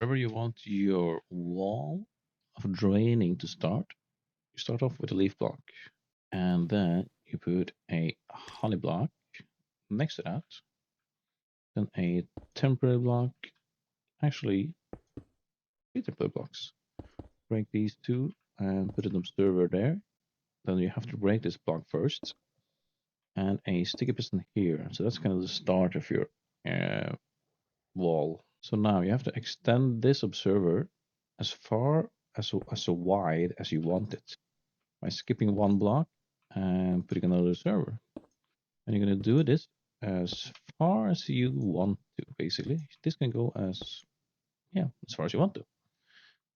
Wherever you want your wall of draining to start, you start off with a leaf block. And then you put a honey block next to that. Then a temporary block. Actually, 3 temporary blocks. Break these two and put an observer there. Then you have to break this block first. And a sticky piston here. So that's kind of the start of your wall. So now you have to extend this observer as far as wide as you want it by skipping one block and putting another observer. And you're going to do this as far as you want to, basically. This can go as far as you want to.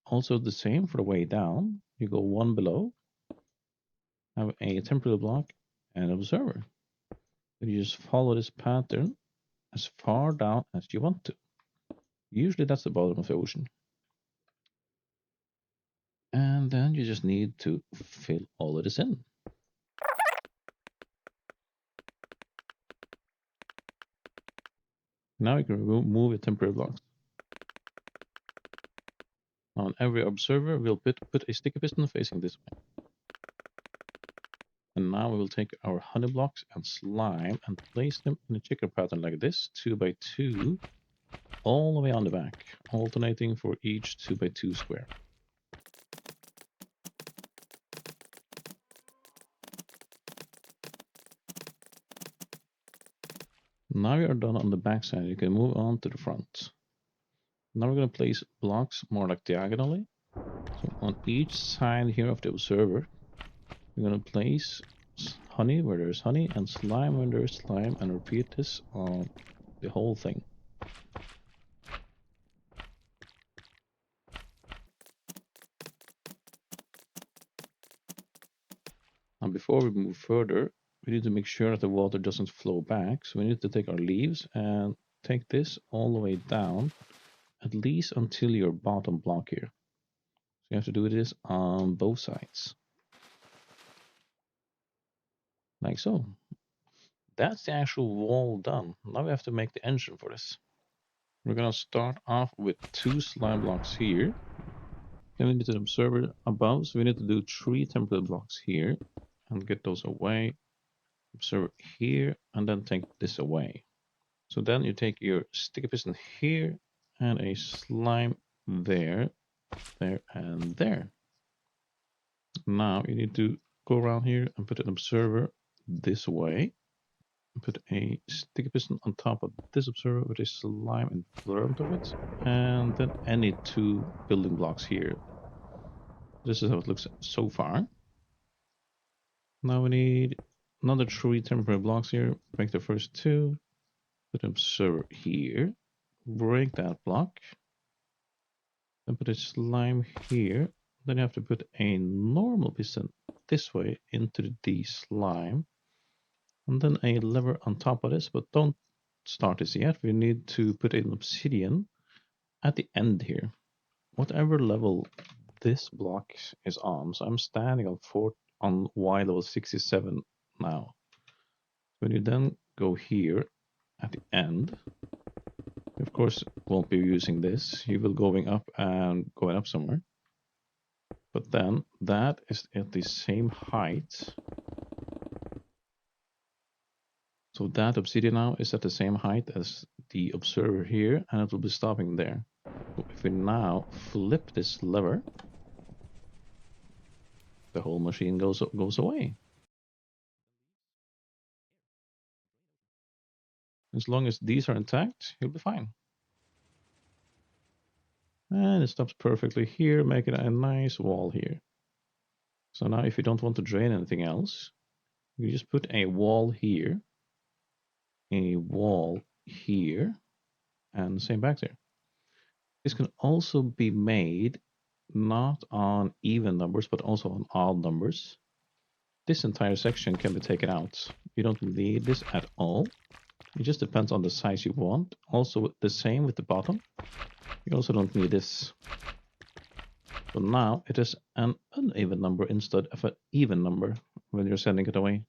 Also the same for the way down. You go one below, have a temporary block and observer. And you just follow this pattern as far down as you want to. Usually that's the bottom of the ocean. And then you just need to fill all of this in. Now you can remove your temporary blocks. Now on every observer, we'll put a sticky piston facing this way. And now we will take our honey blocks and slime and place them in a checker pattern like this, 2 by 2, all the way on the back, alternating for each 2 by 2 square. Now you are done on the back side, you can move on to the front. Now we're going to place blocks more like diagonally. So on each side here of the observer, we're going to place honey where there's honey and slime where there's slime, and repeat this on the whole thing. And before we move further, we need to make sure that the water doesn't flow back. So we need to take our leaves and take this all the way down, at least until your bottom block here. So you have to do this on both sides. Like so. That's the actual wall done. Now we have to make the engine for this. We're going to start off with 2 slime blocks here. Then we need an observer above, so we need to do 3 temporary blocks here and get those away. Observer here, and then take this away. So then you take your sticky piston here and a slime there, there, and there. Now you need to go around here and put an observer this way. Put a sticky piston on top of this observer with a slime in front of it, and then any 2 building blocks here. This is how it looks so far. Now we need another 3 temporary blocks here. Break the first 2, put an observer here, break that block, then put a slime here. Then you have to put a normal piston this way into the slime, and then a lever on top of this, but don't start this yet. We need to put an obsidian at the end here, whatever level this block is on. So I'm standing on Y level 67 now. When you then go here at the end, of course won't be using this. You will going up and going up somewhere. But then that is at the same height. So that obsidian now is at the same height as the observer here, and it will be stopping there. So if we now flip this lever, the whole machine goes away. As long as these are intact, you'll be fine. And it stops perfectly here, making a nice wall here. So now if you don't want to drain anything else, you just put a wall here, a wall here, and same back there. This can also be made not on even numbers, but also on odd numbers. This entire section can be taken out. You don't need this at all. It just depends on the size you want. Also the same with the bottom. You also don't need this. So now it is an uneven number instead of an even number when you're sending it away.